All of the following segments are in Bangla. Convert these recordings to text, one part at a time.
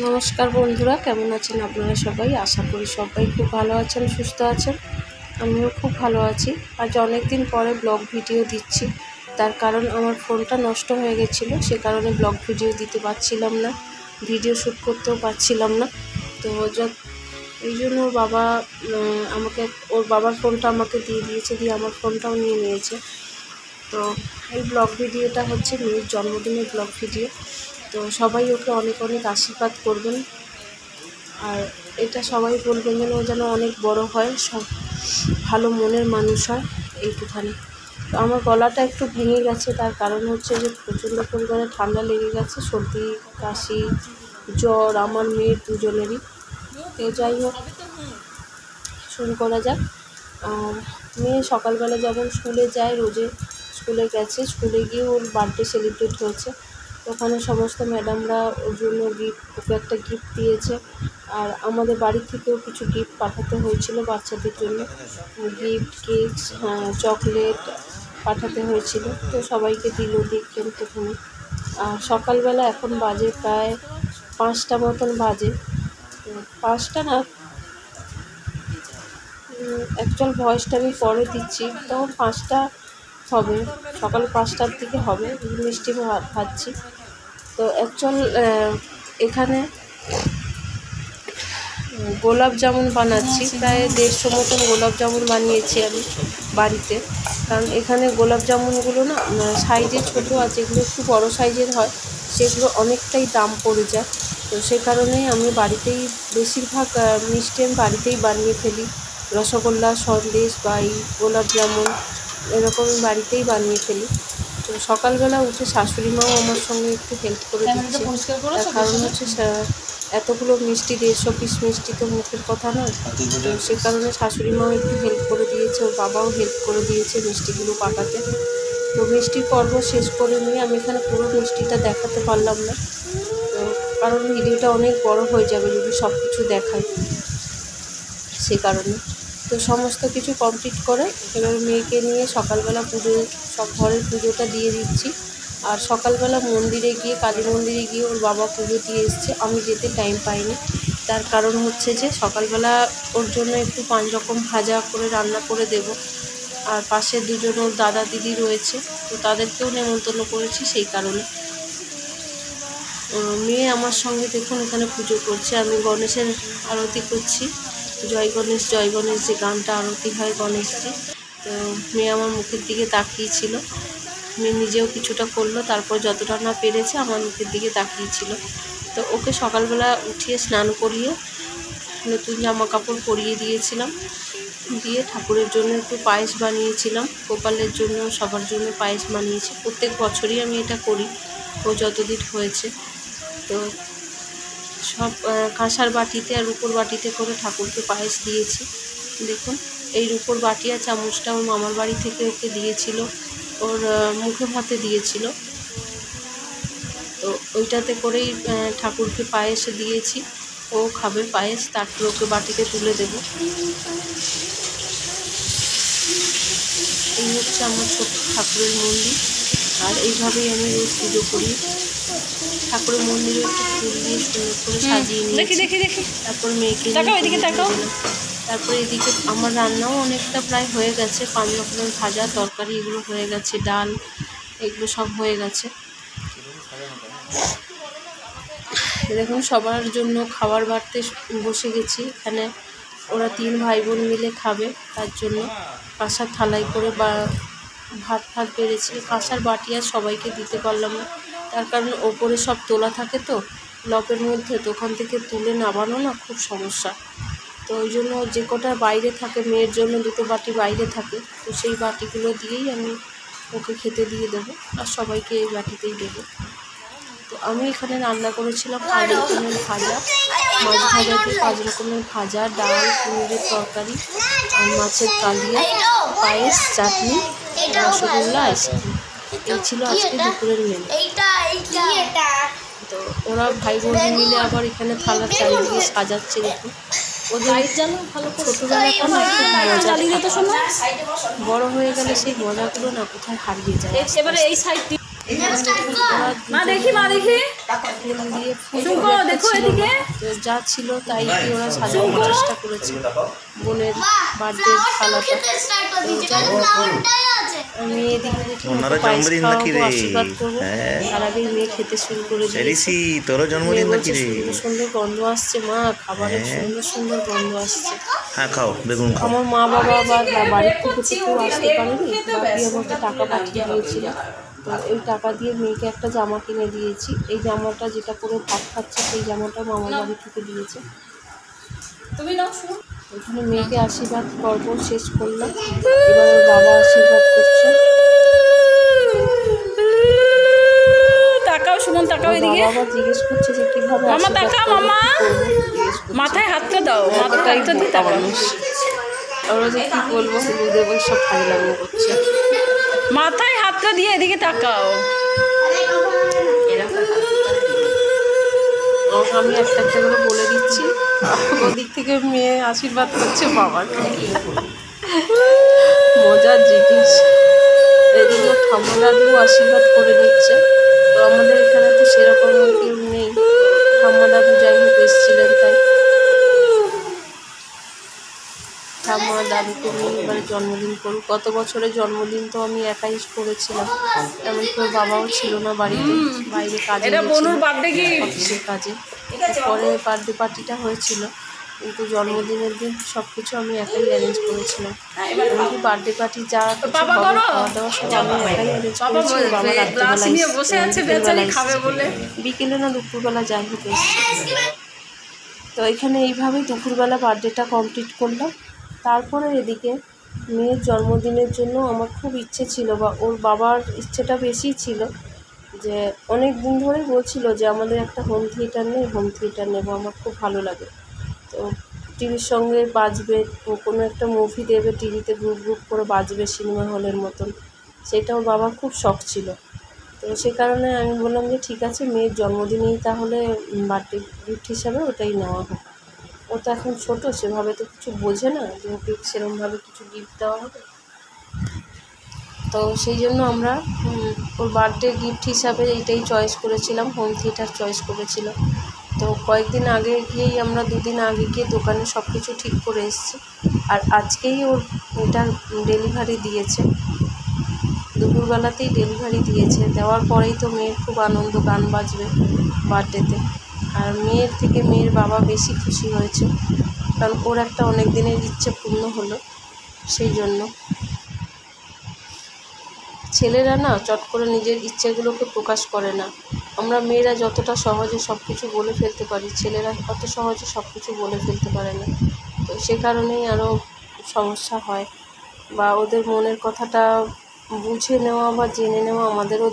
নমস্কার বন্ধুরা, কেমন আছেন আপনারা সবাই? আশা করি সবাই খুব ভালো আছেন, সুস্থ আছেন। আমিও খুব ভালো আছি। আজ অনেক দিন পরে ব্লগ ভিডিও দিচ্ছি, তার কারণ আমার ফোনটা নষ্ট হয়ে গেছিলো, সে কারণে ব্লগ ভিডিও দিতে পারছিলাম না, ভিডিও শ্যুট করতেও পারছিলাম না। তো এই জন্য ওর বাবা ওর বাবার ফোনটা আমাকে দিয়ে দিয়েছে, দিয়ে আমার ফোনটাও নিয়ে নিয়েছে। তো এই ব্লগ ভিডিওটা হচ্ছে মেয়ের জন্মদিনের ব্লগ ভিডিও। তো সবাই ওকে অনেক অনেক আশীর্বাদ করবেন, আর এটা সবাই বলবেন যেন ও যেন অনেক বড় হয়, সব ভালো মনের মানুষ হয়, এইটুখানি। তো আমার গলাটা একটু ভেঙে গেছে, তার কারণ হচ্ছে যে প্রচণ্ড পরিমাণে ঠান্ডা লেগে গেছে, সর্দি কাশি জ্বর আমার মেয়ের দুজনেরই। তো যাই হোক, শুরু করা যাক। মেয়ে সকালবেলা যেমন স্কুলে যায়, রোজে স্কুলে গেছে, স্কুলে গিয়ে ওর বার্থডে সেলিব্রেট হয়েছে। ওখানে সমস্ত ম্যাডামরা ওর জন্য ওকে একটা গিফট দিয়েছে, আর আমাদের বাড়ি থেকেও কিছু গিফট পাঠাতে হয়েছিল বাচ্চাদের জন্য, গিফট, কেকস, চকলেট পাঠাতে হয়েছিল। তো সবাইকে দিল, দেখলেন প্রথমে। আর সকালবেলা এখন বাজে প্রায় 5টা মতন বাজে, 5টা না, অ্যাকচুয়াল ভয়েসটা আমি পরে দিচ্ছি, তখন 5টা হবে, সকাল 5টার দিকে হবে। মিষ্টি ভাজছি। তো অ্যাকচুয়াল এখানে গোলাপ জামুন বানাচ্ছি, প্রায় 150 মতন গোলাপ জামুন বানিয়েছি আমি বাড়িতে। কারণ এখানে গোলাপ জামুনগুলো না সাইজে ছোটো আছে, যেগুলো একটু বড়ো সাইজের হয় সেগুলো অনেকটাই দাম পড়ে যায়। তো সে কারণেই আমি বাড়িতেই বেশিরভাগ মিষ্টি আমি বাড়িতেই বানিয়ে ফেলি। রসগোল্লা, সন্দেশ বা এই গোলাপ জামুন এরকম বাড়িতেই বানিয়ে ফেলি। তো সকালবেলা উঠে শাশুড়ি মাও আমার সঙ্গে একটু হেল্প করে দিচ্ছে, তার কারণ হচ্ছে এতগুলো মিষ্টি, 150 পিস মিষ্টি তো মুখের কথা নয়। তো সে কারণে শাশুড়ি মাও একটু হেল্প করে দিয়েছে, ওর বাবাও হেল্প করে দিয়েছে মিষ্টিগুলো পাঠাতে। তো মিষ্টির পর্ব শেষ করে নিয়ে আমি এখানে পুরো মিষ্টিটা দেখাতে পারলাম না, তো কারণ ভিডিওটা অনেক বড় হয়ে যাবে যদি সব কিছু দেখাই, সে কারণে। তো সমস্ত কিছু কমপ্লিট করে এবার মেয়েকে নিয়ে সকালবেলা সব ঘরের পুজোটা দিয়ে দিচ্ছি। আর সকালবেলা মন্দিরে গিয়ে, কালী মন্দিরে গিয়ে ওর বাবা পুজো দিয়ে এসছে, আমি যেতে টাইম পাইনি। তার কারণ হচ্ছে যে সকালবেলা ওর জন্য একটু 5 রকম ভাজা করে রান্না করে দেব, আর পাশে দুজন ওর দাদা দিদি রয়েছে, তো তাদেরকেও নেমন্তন্ন করেছি, সেই কারণে। মেয়ে আমার সঙ্গে দেখুন এখানে পুজো করছে, আমি গণেশের আরতি করছি, জয় গণেশ জয় গণেশ যে গানটা আরতি হয় গণেশজি। তো মেয়ে আমার মুখের দিকে তাকিয়েছিল, মেয়ে নিজেও কিছুটা করলো, তারপর যতটা না পেরেছে আমার মুখের দিকে তাকিয়েছিল। তো ওকে সকালবেলা উঠিয়ে স্নান করিয়ে নতুন জামা কাপড় পরিয়ে দিয়েছিলাম, দিয়ে ঠাকুরের জন্য একটু পায়েস বানিয়েছিলাম, গোপালের জন্য, সবার জন্য পায়েস বানিয়েছি। প্রত্যেক বছরই আমি এটা করি, ও যতদিন হয়েছে। তো সব কাঁসার বাটিতে আর রুপোর বাটিতে করে ঠাকুরকে পায়েস দিয়েছি। দেখুন, এই রুপোর বাটি আর চামচটা ওর মামার বাড়ি থেকে ওকে দিয়েছিল, ওর মুখে ভাতে দিয়েছিল। তো ওইটাতে করেই ঠাকুরকে পায়েস দিয়েছি, ও খাবে পায়েস, তারপর ওকে বাটিতে তুলে দেব। এই হচ্ছে আমার ছোট্ট ঠাকুরের মন্দির, আর এইভাবেই আমি রোজ পুজো করি। ঠাকুরের মন্দিরে একটু ফুল দিয়ে সুন্দর করে সাজিয়ে নিয়েছি, তারপর মেয়েকে তারপর এদিকে আমার রান্নাও অনেকটা প্রায় হয়ে গেছে, 5 রকমের ভাজা তরকারি এগুলো হয়ে গেছে, ডাল এগুলো সব হয়ে গেছে। দেখুন সবার জন্য খাবার বাড়তে বসে গেছি, এখানে ওরা 3 ভাই বোন মিলে খাবে, তার জন্য কাঁসার থালায় করে ভাত বেড়েছি। কাঁসার বাটি আর সবাইকে দিতে পারলাম না, তার কারণ ওপরে সব তোলা থাকে, তো লকের মধ্যে, তো ওখান থেকে তুলে নামানো না খুব সমস্যা। তো ওই জন্য যে কটা বাইরে থাকে, মেয়ের জন্য 2টো বাটি বাইরে থাকে, তো সেই বাটিগুলো দিয়েই আমি ওকে খেতে দিয়ে দেবো, আর সবাইকে এই বাটিতেই দেবো। তো আমি এখানে রান্না করেছিলাম 5 রকমের ভাজা, মাছ ভাজা দিয়ে 5 রকমের ভাজা, ডাল, পনিরের তরকারি, আর মাছের কালিয়া, পায়েস, চাটনি, রসগোল্লা, আইসক্রিম। এই ছিল আজকে দুপুরের মেনু। তো ওরা ভাই বোন মিলে আবার এখানে থালার চারিদিকে সাজাচ্ছে। দেখুন ওদের ছোটোবেলাটা না খুব মজা, বড় হয়ে গেলে সেই মজাগুলো না কোথায় হারিয়ে যায়। মা দেখি তেল দিয়ে যা ছিল তাই দিয়ে ওরা সাজানোর চেষ্টা করেছে বোনের বার্থডে থালাটা। আমি এদিকে দেখি পায়েস খাওয়াবো, আশীর্বাদ করবো, তার আগেই মেয়ে খেতে শুরু করে দিয়েছি। সুন্দর সুন্দর গন্ধ আসছে মা, খাবারের সুন্দর সুন্দর গন্ধ আসছে। আমার মা বাবা বা বাড়ির থেকে কেউ আসতে পারেনি, বাকি আমাকে টাকা পাঠিয়ে দিয়েছিল। তো এই টাকা দিয়ে মেয়েকে একটা জামা কিনে দিয়েছি। এই জামাটা যেটা করে ভাত খাচ্ছে সেই জামাটা মামার বাড়ি থেকে দিয়েছে। এখানে মেয়েকে আশীর্বাদ পর্ব শেষ করলাম, এবার ওর বাবা আশীর্বাদ করছে। বাবা জিজ্ঞেস করছে যে কিভাবে মাথায় হাতটা দাও, মানুষ ওরা যে কি বলবো গুরুদেব সব ফাইলামি করছে। মাথায় হাতটা দিয়ে এদিকে তাকাও। আমি একটা একটা করে বলে দিচ্ছি, ওদিক থেকে মেয়ে আশীর্বাদ করছে বাবাকে। মজার জিনিস। এদিকে ঠাম্মা দাদু আশীর্বাদ করে দিচ্ছে। তো আমাদের এখানে তো সেরকম কেউ নেই, ঠাম্মা দাদু যাই হোক এসেছিলেন তাই। ঠাম্মা দাদুকে নিয়ে এবারে জন্মদিন করুক। গত বছরের জন্মদিন তো আমি একাই করেছিলাম, এমনকি ওর বাবাও ছিল না বাড়িতে, বাইরে কাজে অফিসের কাজে। পরে বার্থডে পার্টিটা হয়েছিল, কিন্তু জন্মদিনের দিন সব কিছু আমি একাই অ্যারেঞ্জ করেছিলাম। এমনকি বার্থডে পার্টি যা কিছু হবে খাওয়া দাওয়া সব আমি একাই অ্যারেঞ্জ করেছি। বাবা রাত্রিবেলায় বিকেলে না দুপুরবেলা যাই হোক এসেছে। তো এখানে এইভাবেই দুপুরবেলা বার্থডেটা কমপ্লিট করলাম। তারপরে এদিকে মেয়ের জন্মদিনের জন্য আমার খুব ইচ্ছে ছিল, বা ওর বাবার ইচ্ছেটা বেশি ছিল, যে অনেক দিন ধরেই বলছিল যে আমাদের একটা হোম থিয়েটার নেই, হোম থিয়েটার নেবো, আমার খুব ভালো লাগে। তো টিভির সঙ্গে বাজবে, কোনো একটা মুভি দেবে টিভিতে গ্রুপ গ্রুপ করে বাজবে সিনেমা হলের মতন, সেটা ওর বাবার খুব শখ ছিল। তো সে কারণে আমি বললাম যে ঠিক আছে মেয়ের জন্মদিনেই তাহলে বার্থডে গিফট হিসাবে ওটাই নেওয়া হোক। ও তো এখন ছোটো, সেভাবে তো কিছু বোঝে না যে ওকে সেরকমভাবে কিছু গিফট দেওয়া হবে। তো সেই জন্য আমরা ওর বার্থডে গিফট হিসাবে এইটাই চয়েস করেছিলাম, হোম থিয়েটার চয়েস করেছিলাম। তো কয়েকদিন আগে গিয়েই আমরা দুদিন আগে গিয়ে দোকানে সব কিছু ঠিক করে এসেছি, আর আজকেই ওর এটা ডেলিভারি দিয়েছে, দুপুরবেলাতেই ডেলিভারি দিয়েছে। দেওয়ার পরেই তো মেয়ের খুব আনন্দ, গান বাজবে বার্থডেতে। আর মেয়ের থেকে মেয়ের বাবা বেশি খুশি হয়েছে, কারণ ওর একটা অনেক দিনের ইচ্ছে পূর্ণ হলো। সেই জন্য ছেলেরা না চট করে নিজের ইচ্ছেগুলোকে প্রকাশ করে না। আমরা মেয়েরা যতটা সহজে সব কিছু বলে ফেলতে পারি, ছেলেরা অত সহজে সব কিছু বলে ফেলতে পারে না। তো সে কারণেই আরও সমস্যা হয়, বা ওদের মনের কথাটা বুঝে নেওয়া বা জেনে নেওয়া আমাদেরও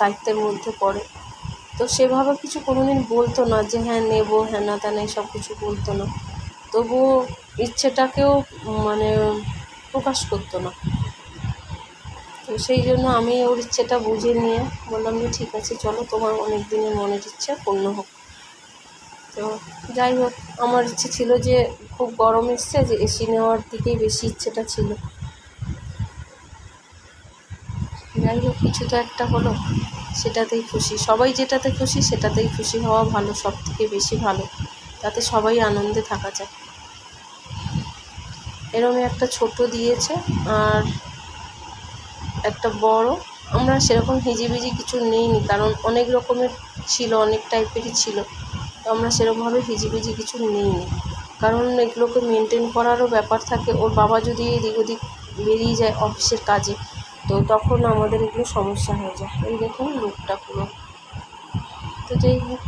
দায়িত্বের মধ্যে পড়ে। তো সেভাবে কিছু কোনোদিন বলতো না যে হ্যাঁ নেবো, হ্যাঁ না তা নেই, সব কিছু বলতো না। তবুও ইচ্ছেটাকেও মানে প্রকাশ করতো না। তো সেই জন্য আমি ওর ইচ্ছেটা বুঝে নিয়ে বললাম যে ঠিক আছে চলো, তোমার অনেক দিনের মনের ইচ্ছা পূর্ণ হোক। তো যাই হোক, আমার ইচ্ছে ছিল যে খুব গরম এসছে, যে এসি নেওয়ার দিকেই বেশি ইচ্ছেটা ছিল। যাই হোক, কিছু তো একটা হলো, সেটাতেই খুশি। সবাই যেটাতে খুশি সেটাতেই খুশি হওয়া ভালো, সব থেকে বেশি ভালো, তাতে সবাই আনন্দে থাকা যায়। এরকমই একটা ছোট দিয়েছে আর একটা বড়। আমরা সেরকম হিজিবিজি কিছু নিইনি, কারণ অনেক রকমের ছিল, অনেক টাইপেরই ছিল। তো আমরা সেরকমভাবে হিজিবিজি কিছু নিইনি, কারণ এগুলোকে মেনটেন করারও ব্যাপার থাকে। ওর বাবা যদি এদিক ওদিক বেরিয়ে যায় অফিসের কাজে, তো তখন আমাদের এগুলো সমস্যা হয়ে যায়। এই দেখুন লুকটা পুরো। তো যাই হোক,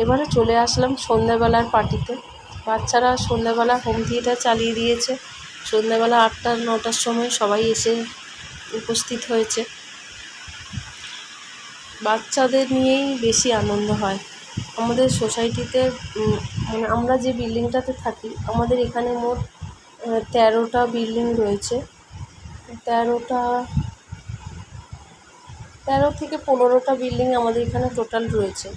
এবারে চলে আসলাম সন্ধ্যাবেলার পার্টিতে। বাচ্চারা সন্ধ্যাবেলা হোম থিয়েটার চালিয়ে দিয়েছে। সন্ধ্যাবেলা 8টা-9টার সময় সবাই এসে উপস্থিত হয়েছে। বাচ্চাদের নিয়েই বেশি আনন্দ হয় আমাদের সোসাইটিতে। মানে আমরা যে বিল্ডিংটাতে থাকি, আমাদের এখানে মোট 13টা বিল্ডিং রয়েছে। 13 থেকে 15টা বিল্ডিং আমাদের এখানে টোটাল রয়েছে।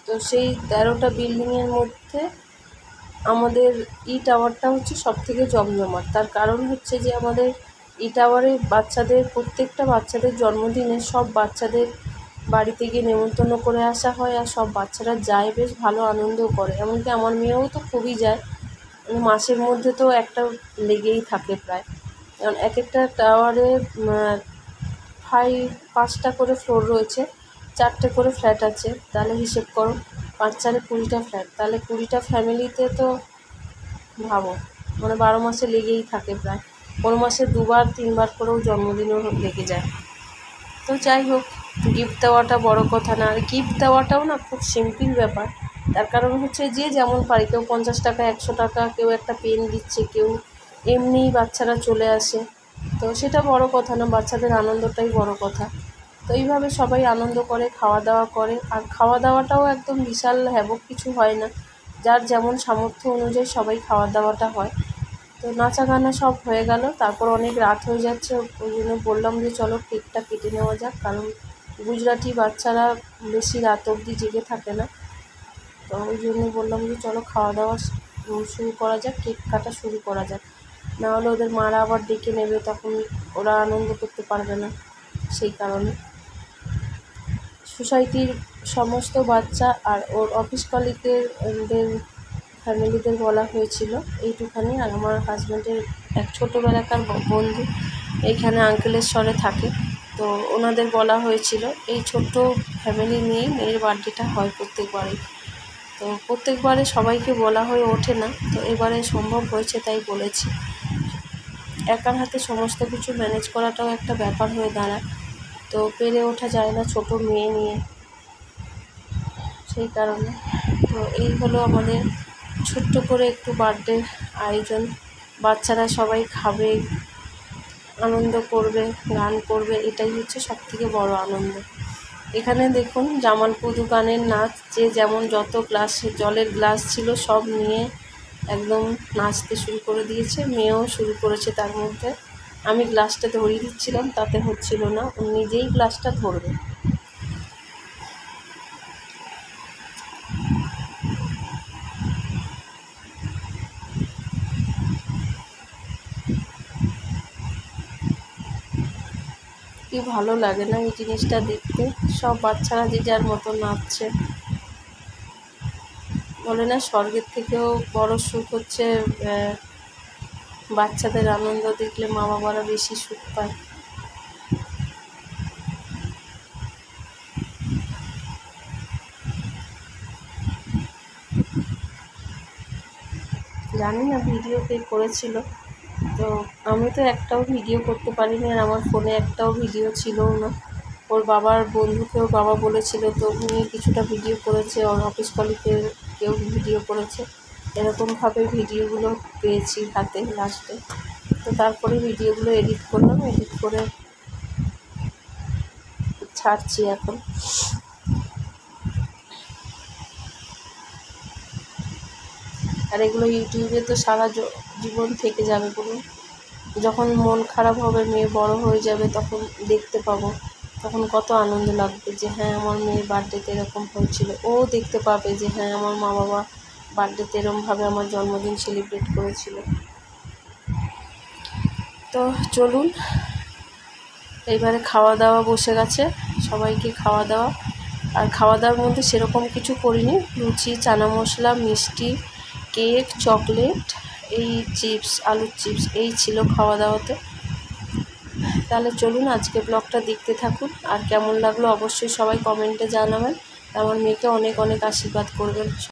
তো সেই 13টা বিল্ডিংয়ের মধ্যে আমাদের টাওয়ারটা হচ্ছে সবথেকে জমজমাট। তার কারণ হচ্ছে যে আমাদের টাওয়ারে বাচ্চাদের, প্রত্যেকটা বাচ্চাদের জন্মদিনে সব বাচ্চাদের বাড়িতে গিয়ে নেমন্তন্ন করে আসা হয়, আর সব বাচ্চারা যায়, বেশ ভালো আনন্দও করে। এমনকি আমার মেয়েও তো খুবই যায়, মানে মাসের মধ্যে তো একটা লেগেই থাকে প্রায়। কারণ এক একটা টাওয়ারে 5টা করে ফ্লোর রয়েছে, 4টে করে ফ্ল্যাট আছে, তাহলে হিসেব করো 5 × 4 = 20টা ফ্ল্যাট, তাহলে 20টা ফ্যামিলিতে তো ভাবো, মানে 12 মাসে লেগেই থাকে প্রায়। কোনো মাসে 2বার 3বার করেও জন্মদিনও লেগে যায়। তো যাই হোক, গিফট দেওয়াটা বড় কথা না, আর গিফট দেওয়াটাও না খুব সিম্পল ব্যাপার। তার কারণ হচ্ছে যে যেমন পারে, কেউ 50 টাকা 100 টাকা, কেউ একটা পেন দিচ্ছে, কেউ এমনিই বাচ্চারা চলে আসে, তো সেটা বড় কথা না, বাচ্চাদের আনন্দটাই বড় কথা। তো এইভাবে সবাই আনন্দ করে, খাওয়া দাওয়া করে, আর খাওয়া দাওয়াটাও একদম বিশাল হ্যাবক কিছু হয় না, যার যেমন সামর্থ্য অনুযায়ী সবাই খাওয়া দাওয়াটা হয়। তো নাচা গানা সব হয়ে গেল, তারপর অনেক রাত হয়ে যাচ্ছে, ওই জন্য বললাম যে চলো কেকটা কেটে নেওয়া যাক, কারণ গুজরাটি বাচ্চারা বেশি রাত অবধি জেগে থাকে না। তো ওই জন্য বললাম যে চলো খাওয়া দাওয়া শুরু করা যাক, কেক কাটা শুরু করা যাক, নাহলে ওদের মারা আবার ডেকে নেবে, তখন ওরা আনন্দ করতে পারবে না। সেই কারণে সোসাইটির সমস্ত বাচ্চা আর ওর অফিস কলিগদের ফ্যামিলিদের বলা হয়েছিল এইটুখানি। আর আমার হাজব্যান্ডের এক ছোটোবেলাকার বন্ধু এইখানে আঙ্কেলেশ্বরে থাকে, তো ওনাদের বলা হয়েছিল। এই ছোট্ট ফ্যামিলি নিয়েই মেয়ের বার্থডেটা হয় প্রত্যেকবারই, তো প্রত্যেকবারে সবাইকে বলা হয়ে ওঠে না, তো এবারে সম্ভব হয়েছে তাই বলেছি। একার হাতে সমস্ত কিছু ম্যানেজ করাটাও একটা ব্যাপার হয়ে দাঁড়ায়, তো পেরে ওঠা যায় না ছোট মেয়ে নিয়ে, সেই কারণে। তো এই হলো আমাদের ছোট্ট করে একটু বার্থডে আয়োজন। বাচ্চারা সবাই খাবে, আনন্দ করবে, গান করবে, এটাই হচ্ছে সবথেকে বড় আনন্দ। এখানে দেখুন জামালপুর দোকানের নাচ, যে যেমন যত জলের গ্লাস ছিল সব নিয়ে একদম নাচতে শুরু করে দিয়েছে, মেয়েও শুরু করেছে তার মধ্যে। আমি গ্লাসটা ধরিয়ে দিচ্ছিলাম, তাতে হচ্ছিল না, ও নিজেই গ্লাসটা ধরবে। কি ভালো লাগে না এই জিনিসটা দেখতে, সব বাচ্চারা যে যার মতো নাচছে। বলে না, স্বর্গের থেকেও বড় সুখ হচ্ছে বাচ্চাদের আনন্দ দেখলে মা বাবারা বেশি সুখ পায়। জানি না ভিডিও কে করেছিল, তো আমি তো একটাও ভিডিও করতে পারিনি, আর আমার ফোনে একটাও ভিডিও ছিলও না। ওর বাবার বন্ধুকে ওর বাবা বলেছিল, তো উনি কিছুটা ভিডিও করেছে, ওর অফিস কলিগের কেউ ভিডিও করেছে, এরকমভাবে ভিডিওগুলো পেয়েছি হাতে লাস্টে। তো তারপরে ভিডিওগুলো এডিট করলাম, এডিট করে ছাড়ছি এখন। আর এগুলো ইউটিউবে তো সারা জীবন থেকে যাবে, বলুন। যখন মন খারাপ হবে, মেয়ে বড় হয়ে যাবে, তখন দেখতে পাবো, তখন কত আনন্দ লাগবে যে হ্যাঁ আমার মেয়ের বার্থডেতে এরকম হয়েছিল। ও দেখতে পাবে যে হ্যাঁ আমার মা বাবা বার্থডেতে এরকমভাবে আমার জন্মদিন সেলিব্রেট করেছিল। তো চলুন, এইবারে খাওয়া দাওয়া বসে গেছে, সবাইকে খাওয়া দাওয়া। আর খাওয়া দাওয়ার মধ্যে সেরকম কিছু করিনি, লুচি, চানা মশলা, মিষ্টি, কেক, চকলেট, এই চিপস, আলুর চিপস, এই ছিল খাওয়া দাওয়াতে। তাহলে চলুন আজকে ব্লগটা দেখতে থাকুন, আর কেমন লাগলো অবশ্যই সবাই কমেন্টে জানাবেন। আমার মেয়েকে অনেক অনেক আশীর্বাদ করবেন।